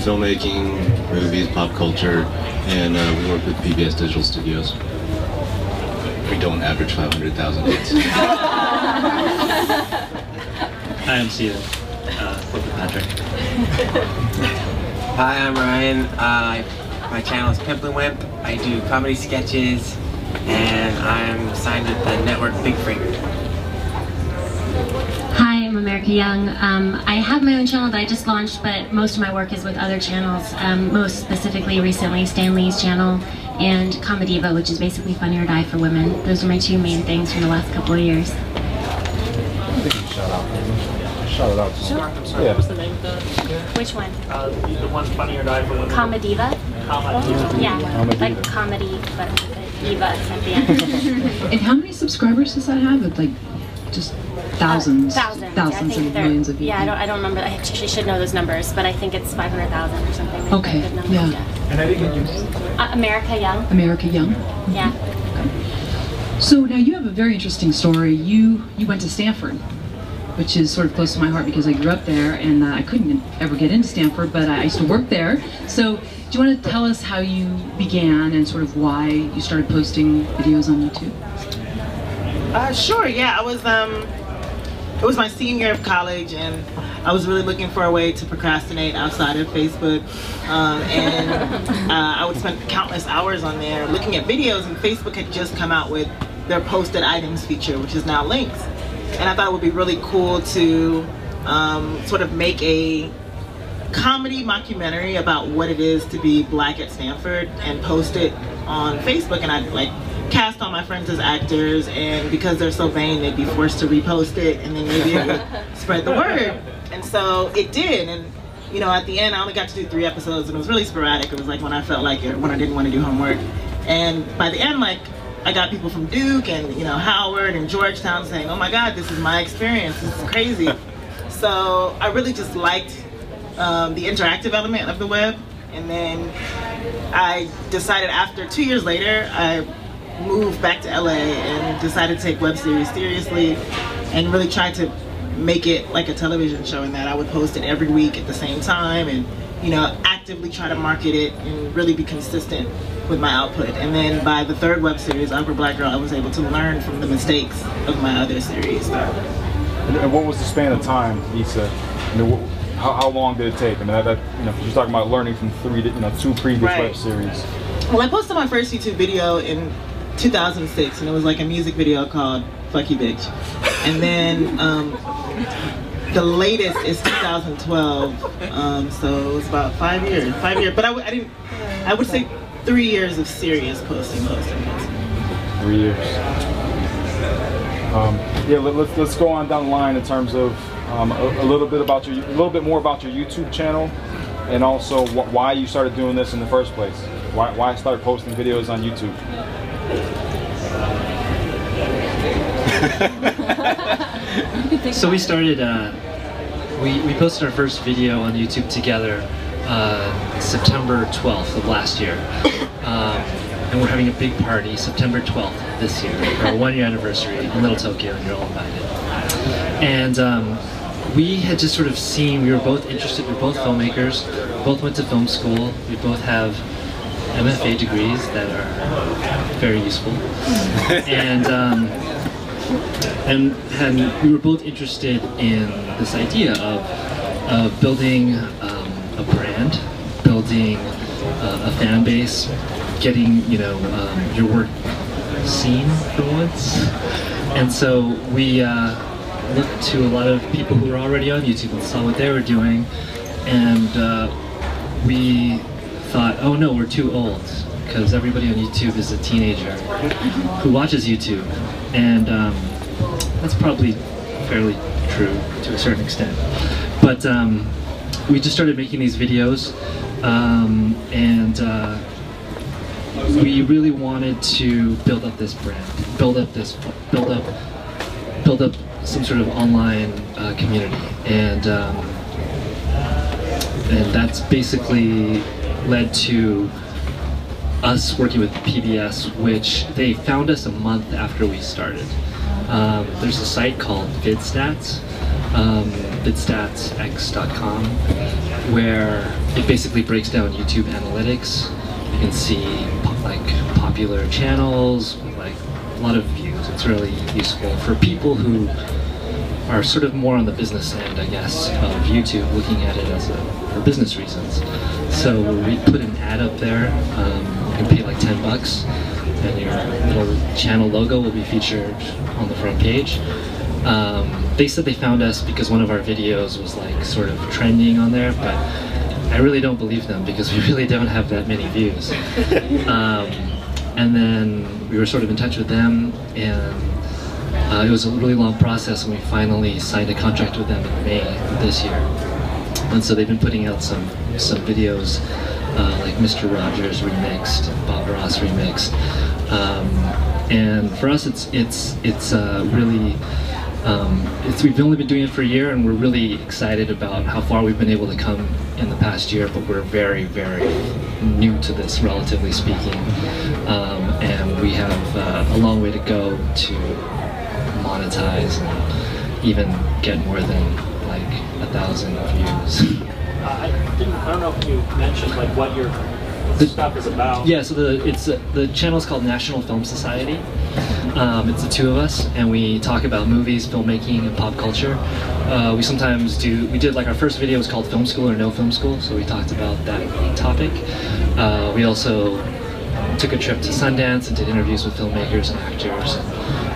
Filmmaking, movies, pop culture, and we work with PBS Digital Studios. We don't average 500,000 hits. Hi, I'm Stephen. Patrick. Hi, I'm Ryan. My channel is PimplyWimp. I do comedy sketches, and I'm signed with the network Big Free. Hi, I'm America Young. I have my own channel that I just launched, but most of my work is with other channels, most specifically recently Stan Lee's channel and Comediva, which is basically Funny or Die for women. Those are my two main things from the last couple of years. I think you shout it out. Sure. Yeah. What's the name of the? Which one? The one Funny or Die for women. Comediva? Comediva. Yeah, Comediva. like comedy, but Eva at the end. And how many subscribers does that have? It's like just thousands, Thousands thousands and millions of views. Yeah, I don't remember. I actually should know those numbers, but I think it's 500,000 or something. Like Okay, good numbers, yeah. And I think you America Young. America Young. Yeah. So now you have a very interesting story. You went to Stanford, which is sort of close to my heart because I grew up there, and I couldn't ever get into Stanford, but I used to work there. So do you want to tell us how you began and sort of why you started posting videos on YouTube? Sure, yeah, it was my senior year of college, and I was really looking for a way to procrastinate outside of Facebook, I would spend countless hours on there looking at videos, and Facebook had just come out with their posted items feature, which is now links, and I thought it would be really cool to sort of make a comedy mockumentary about what it is to be black at Stanford and post it on Facebook, and I'd like cast all my friends as actors, and because they're so vain, they'd be forced to repost it, and then maybe it would spread the word. And so it did, and you know, at the end I only got to do 3 episodes, and it was really sporadic. It was like when I felt like it, when I didn't want to do homework. And by the end, like, I got people from Duke and, you know, Howard and Georgetown saying, oh my God, this is my experience, this is crazy. So I really just liked the interactive element of the web. And then I decided after 2 years later, I moved back to LA and decided to take web series seriously and really tried to make it like a television show, in that I would post it every week at the same time and, you know, actively try to market it and really be consistent with my output. And then by the 3rd web series, Awkward Black Girl, I was able to learn from the mistakes of my other series. And what was the span of time, Issa? I mean, how long did it take? I mean, you know, you're talking about learning from 2 previous web series. Well, I posted my first YouTube video in 2006, and it was like a music video called Fuck You Bitch. And then the latest is 2012, so it was about 5 years. But I would say 3 years of serious posting. 3 years. Yeah, let's go on down the line in terms of a little bit more about your YouTube channel, and also why you started doing this in the first place. Why start posting videos on YouTube? So we started, we posted our first video on YouTube together September 12th of last year. And we're having a big party September 12th this year, our 1-year anniversary in Little Tokyo, and you're all invited. And we had just sort of seen, we were both interested, we were both filmmakers, both went to film school, we both have MFA degrees that are very useful. And we were both interested in this idea of building a brand, building a fan base, getting, you know, your work seen for once. And so we looked to a lot of people who were already on YouTube and saw what they were doing, and we thought, oh no, we're too old, because everybody on YouTube is a teenager who watches YouTube, and that's probably fairly true to a certain extent. But we just started making these videos, and we really wanted to build up this brand, build up some sort of online community, and that's basically led to us working with PBS, which they found us a month after we started. There's a site called VidStats, vidstatsx.com, where it basically breaks down YouTube analytics. You can see like popular channels with like a lot of views. It's really useful for people who are sort of more on the business end, I guess, of YouTube, looking at it as for business reasons. So we put an ad up there. You can pay like $10, and your little channel logo will be featured on the front page. They said they found us because one of our videos was like sort of trending on there, but I really don't believe them because we really don't have that many views. And then we were sort of in touch with them, and it was a really long process, and we finally signed a contract with them in May of this year. And so they've been putting out some videos like Mr. Rogers remixed, Bob Ross remixed, and for us it's really we've only been doing it for a year, and we're really excited about how far we've been able to come in the past year, but we're very, very new to this, relatively speaking, and we have a long way to go to monetize and even get more than like 1,000 views. I don't know if you mentioned like what your stuff is about. Yeah, so the channel is called National Film Society. It's the two of us, and we talk about movies, filmmaking, and pop culture. We sometimes we did like our first video was called Film School or No Film School, so we talked about that topic. We also took a trip to Sundance and did interviews with filmmakers and actors,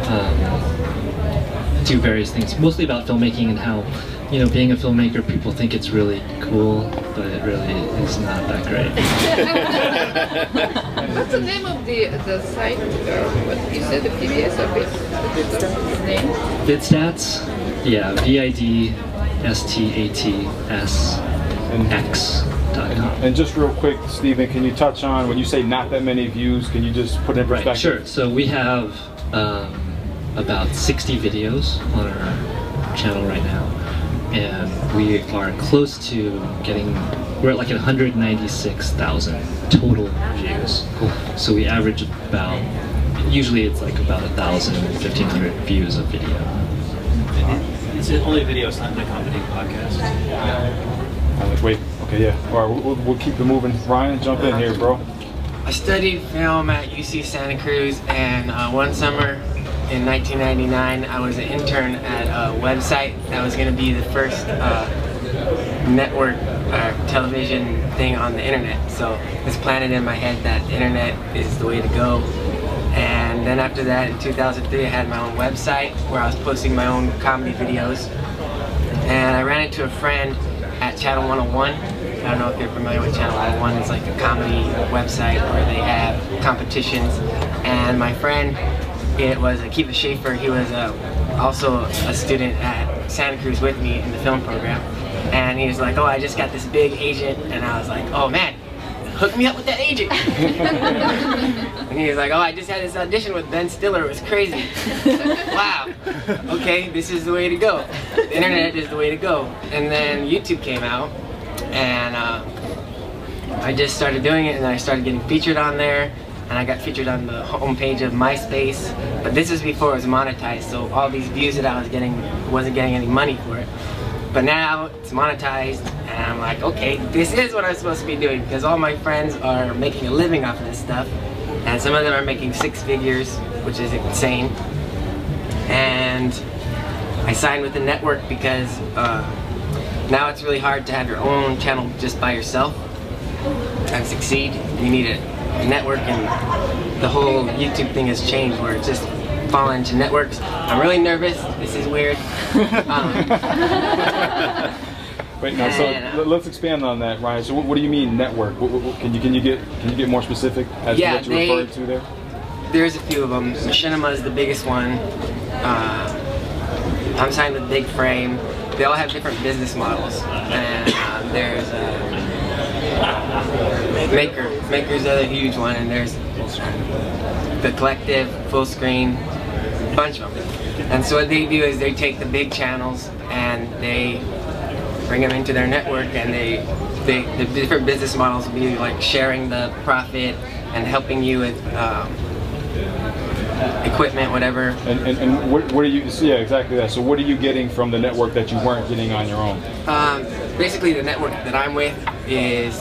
and do various things, mostly about filmmaking and how, you know, being a filmmaker, people think it's really cool, but it really is not that great. What's the name of the site? What you said, the PBS or What's the name? VidStats? Yeah, VidStatsX.com. And just real quick, Stephen, can you touch on, when you say not that many views, can you just put it in perspective? Right, sure. So we have about 60 videos on our channel right now, and we are close to we're at like 196,000 total views. Cool. So we average about, usually it's like about 1,000, 1,500 views a video. It's only video, it's not an accompanying podcast. Wait, okay, yeah. All right, we'll keep it moving. Ryan, jump in here, bro. I studied film at UC Santa Cruz, and one summer in 1999, I was an intern at a website that was going to be the first network television thing on the internet. So it's planted in my head that the internet is the way to go. And then after that, in 2003, I had my own website where I was posting my own comedy videos. And I ran into a friend at Channel 101. I don't know if you're familiar with Channel 101. It's like a comedy website where they have competitions. And my friend, it was Akiva Schaefer. He was also a student at Santa Cruz with me in the film program. And he was like, oh, I just got this big agent. And I was like, oh man, hook me up with that agent. And he was like, oh, I just had this audition with Ben Stiller. It was crazy. Wow. Okay, this is the way to go. The internet is the way to go. And then YouTube came out, and I just started doing it, and then I started getting featured on there. And I got featured on the homepage of MySpace, but this is before it was monetized, so all these views that I was getting, wasn't getting any money for it. But now it's monetized, and I'm like, okay, this is what I'm supposed to be doing, because all my friends are making a living off of this stuff, and some of them are making 6 figures, which is insane. And I signed with the network because now it's really hard to have your own channel just by yourself and succeed. You need a network, and the whole YouTube thing has changed where it's just fallen into networks. I'm really nervous. This is weird. Wait, now, so let's expand on that, Ryan. So what do you mean network? Can you get more specific as to what you're referring to there? There's a few of them. Machinima is the biggest one. I'm signed with Big Frame. They all have different business models, and there's Maker's the other huge one, and there's the Collective, Full Screen, a bunch of them. And so what they do is they take the big channels and they bring them into their network, and the different business models will be like sharing the profit and helping you with equipment, whatever. And what are you? Yeah, exactly that. So what are you getting from the network that you weren't getting on your own? basically the network that I'm with is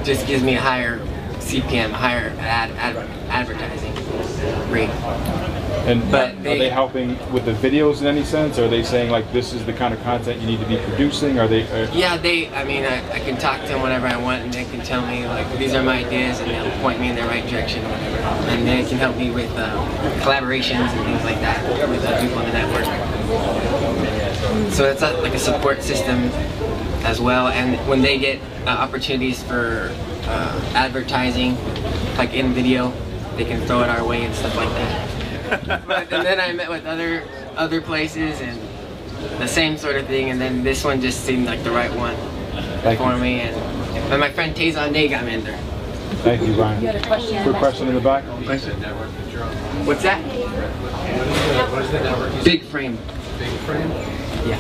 just gives me a higher CPM, higher advertising rate. But are they helping with the videos in any sense? Or are they saying like this is the kind of content you need to be producing? Are they? Yeah, I mean, I can talk to them whenever I want, and they can tell me like these are my ideas, and they'll point me in the right direction or whatever. And they can help me with collaborations and things like that with people on the network. So it's like a support system as well. And when they get opportunities for advertising, like in video, they can throw it our way and stuff like that. And then I met with other places and the same sort of thing, and then this one just seemed like the right one for me. And my friend Tazon Day got me in there. Thank you, Ryan. You had a question? Quick question in the back. Question? What's that? What is the network? Big Frame. Big Frame? Yeah.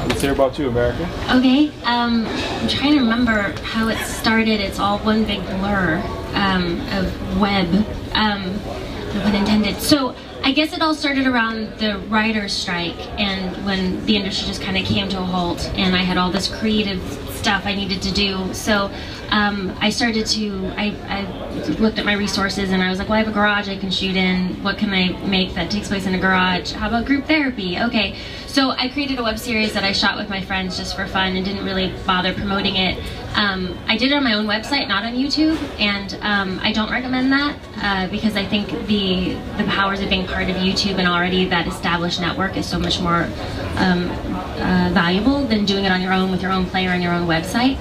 Let's hear about you, America. Okay, I'm trying to remember how it started. It's all one big blur of web, no pun intended. So I guess it all started around the writer's strike, and when the industry just kind of came to a halt, and I had all this creative stuff I needed to do. So I started to, I looked at my resources, and I was like, well, I have a garage I can shoot in. What can I make that takes place in a garage? How about group therapy? Okay, so I created a web series that I shot with my friends just for fun and didn't really bother promoting it. I did it on my own website, not on YouTube, and I don't recommend that because I think the powers of being part of YouTube and already that established network is so much more valuable than doing it on your own with your own player and your own website.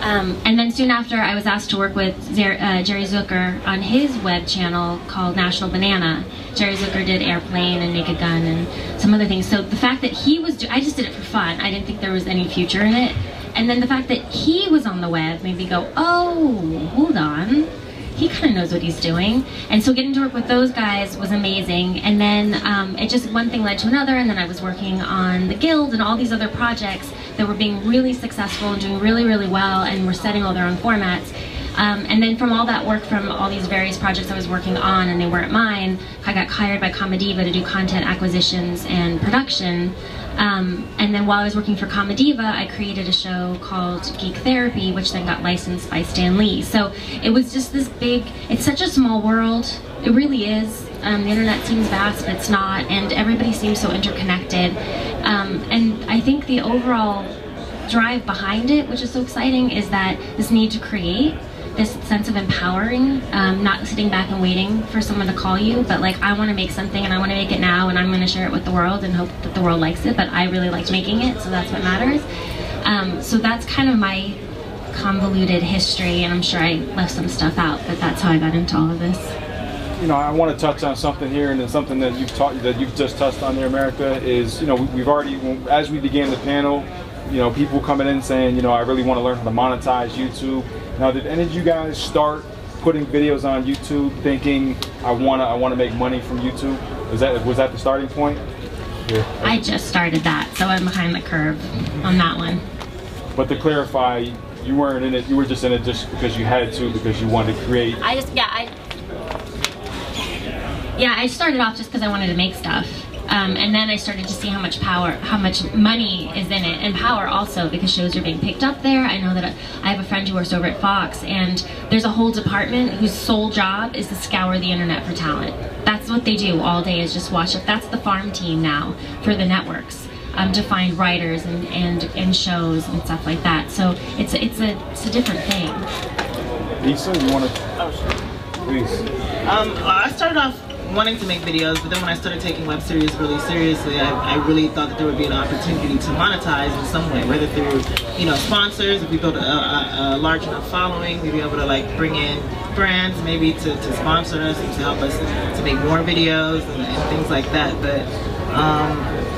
And then soon after, I was asked to work with Jerry Zucker on his web channel called National Banana. Jerry Zucker did Airplane and Naked Gun and some other things. So the fact that he was, I just did it for fun. I didn't think there was any future in it. And then the fact that he was on the web made me go, oh, hold on. He kind of knows what he's doing. And so getting to work with those guys was amazing. And then it just, one thing led to another, and then I was working on the Guild and all these other projects that were being really successful and doing really, really well, and were setting all their own formats. And then from all that work, from all these various projects I was working on, and they weren't mine, I got hired by Comediva to do content acquisitions and production. And then while I was working for Comediva, I created a show called Geek Therapy, which then got licensed by Stan Lee. So it was just this big, it's such a small world. It really is. The internet seems vast, but it's not, and everybody seems so interconnected. And I think the overall drive behind it, which is so exciting, is that this need to create, this sense of empowering, not sitting back and waiting for someone to call you, but like, I want to make something and I want to make it now, and I'm going to share it with the world and hope that the world likes it, but I really liked making it, so that's what matters. So that's kind of my convoluted history, and I'm sure I left some stuff out, but that's how I got into all of this. You know, I want to touch on something here, and then something that you've just touched on there, America, is, you know, we've already, as we began the panel, you know, people coming in saying, you know, I really want to learn how to monetize YouTube. Now, did any of you guys start putting videos on YouTube thinking I want to make money from YouTube? Was that the starting point? Yeah. I just started that, so I'm behind the curve on that one. But to clarify, you weren't in it. You were just in it just because you had to, because you wanted to create. I started off just because I wanted to make stuff. And then I started to see how much power, how much money is in it, and power also, because shows are being picked up there. I know that I have a friend who works over at Fox, and there's a whole department whose sole job is to scour the internet for talent. That's what they do all day, is just watch it. That's the farm team now for the networks, to find writers and shows and stuff like that. So it's a different thing. Issa, you want to? Oh, sure. Please. I started off wanting to make videos, but then when I started taking web series really seriously, I really thought that there would be an opportunity to monetize in some way, whether through, you know, sponsors. If we build a large enough following, we'd be able to like bring in brands maybe to sponsor us and to help us to make more videos and things like that. But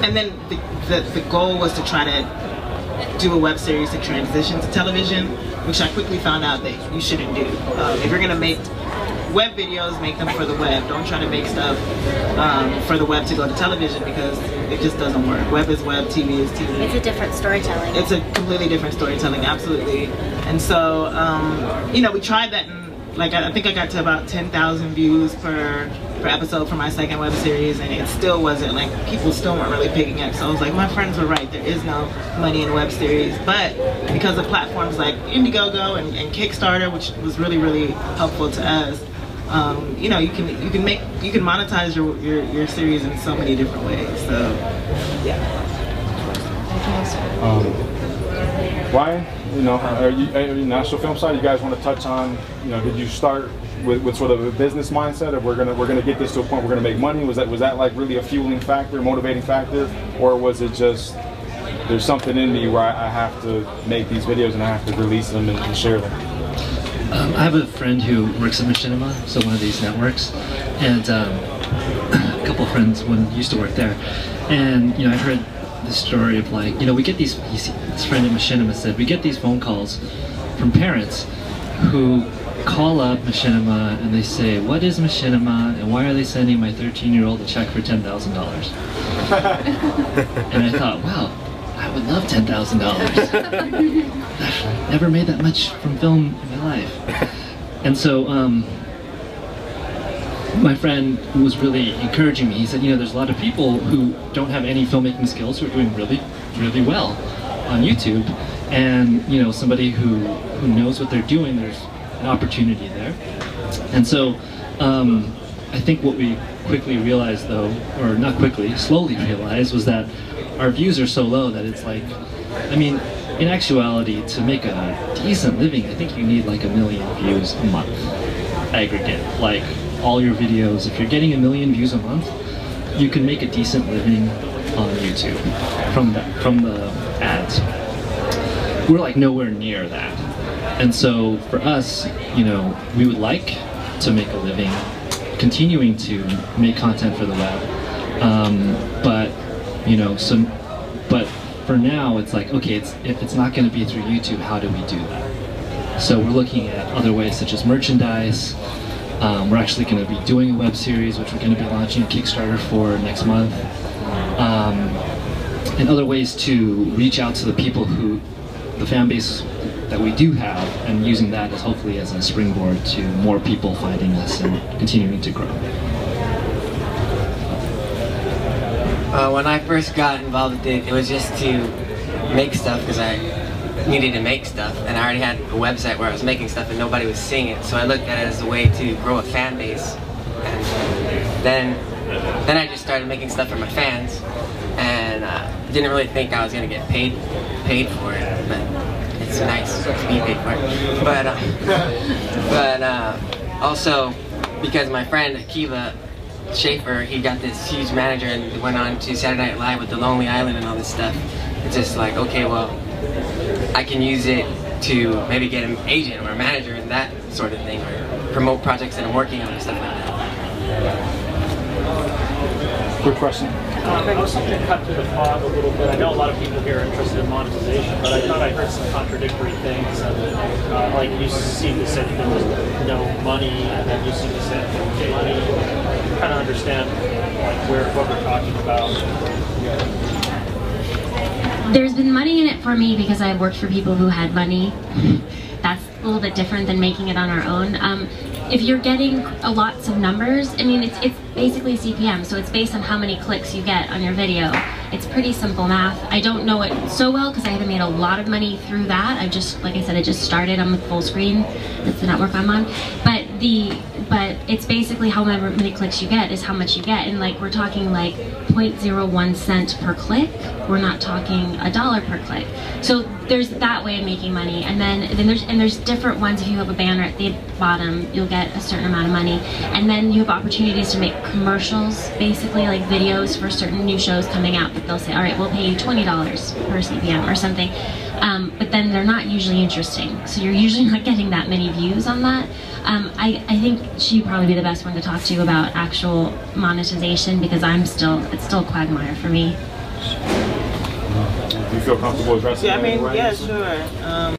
and then the goal was to try to do a web series to transition to television, which I quickly found out that you shouldn't do. If you're gonna make web videos, make them for the web. Don't try to make stuff for the web to go to television, because it just doesn't work. Web is web, TV is TV. It's a different storytelling. It's a completely different storytelling, absolutely. And so, you know, we tried that like I think I got to about 10,000 views per episode for my second web series, and it still wasn't, like, people still weren't really picking up. So I was like, my friends were right, there is no money in web series. But because of platforms like Indiegogo and Kickstarter, which was really, really helpful to us, you know, you can monetize your series in so many different ways. So yeah. Ryan, you know, are you National Film Side? You guys want to touch on, you know, did you start with sort of a business mindset of we're gonna get this to a point we're gonna make money? Was that like really a fueling factor, motivating factor, or was it just there's something in me where I have to make these videos and I have to release them and share them? I have a friend who works at Machinima, so one of these networks, and a couple of friends used to work there, and you know, I heard the story of, like, you know, we get these, this friend at Machinima said, we get these phone calls from parents who call up Machinima and they say, what is Machinima and why are they sending my 13-year-old a check for $10,000? And I thought, wow, I would love $10,000. I've never made that much from film in my life. And so my friend was really encouraging me. He said, you know, there's a lot of people who don't have any filmmaking skills who are doing really, really well on YouTube. And, you know, somebody who knows what they're doing, there's an opportunity there. And so I think what we quickly realized, though, or not quickly, slowly realized, was that our views are so low that it's like, I mean, in actuality, to make a decent living, I think you need like 1 million views a month, aggregate. Like, all your videos, if you're getting 1 million views a month, you can make a decent living on YouTube from the ads. We're like nowhere near that. And so for us, you know, we would like to make a living continuing to make content for the web. But, you know, but for now, it's like, okay, if it's not going to be through YouTube, how do we do that? So we're looking at other ways such as merchandise. We're actually going to be doing a web series, which we're going to be launching a Kickstarter for next month. And other ways to reach out to the people the fan base that we do have, and using that as hopefully as a springboard to more people finding us and continuing to grow. When I first got involved with it, it was just to make stuff because I needed to make stuff, and I already had a website where I was making stuff and nobody was seeing it, so I looked at it as a way to grow a fan base. And then I just started making stuff for my fans, and didn't really think I was going to get paid for it, but it's nice to be paid for it. But also because my friend Akiva Schaefer, he got this huge manager and went on to Saturday Night Live with The Lonely Island and all this stuff. It's just like, okay, well, I can use it to maybe get an agent or a manager and that sort of thing, or promote projects that I'm working on and stuff like that. Quick question. I was hoping to cut through the fog a little bit. I know a lot of people here are interested in monetization, but I thought I heard some contradictory things. Like you seem to say that there was no money, and then you seem to say money. Kind of understand like what we're talking about. There's been money in it for me because I've worked for people who had money. That's a little bit different than making it on our own. If you're getting lots of numbers, I mean, it's basically CPM, so it's based on how many clicks you get on your video. It's pretty simple math. I don't know it so well because I haven't made a lot of money through that. I just, like I said, I just started on the full screen. That's the network I'm on. But it's basically how many clicks you get is how much you get, and like we're talking like 0.01 cent per click. We're not talking $1 per click. So there's that way of making money, and then there's different ones. If you have a banner at the bottom, you'll get a certain amount of money, and then you have opportunities to make commercials, basically like videos for certain new shows coming out. But they'll say, all right, we'll pay you $20 per CPM or something. But then they're not usually interesting, so you're usually not getting that many views on that. I think she'd probably be the best one to talk to you about actual monetization, because it's still a quagmire for me. Do you feel comfortable addressing that? Yeah, I mean, yeah, sure.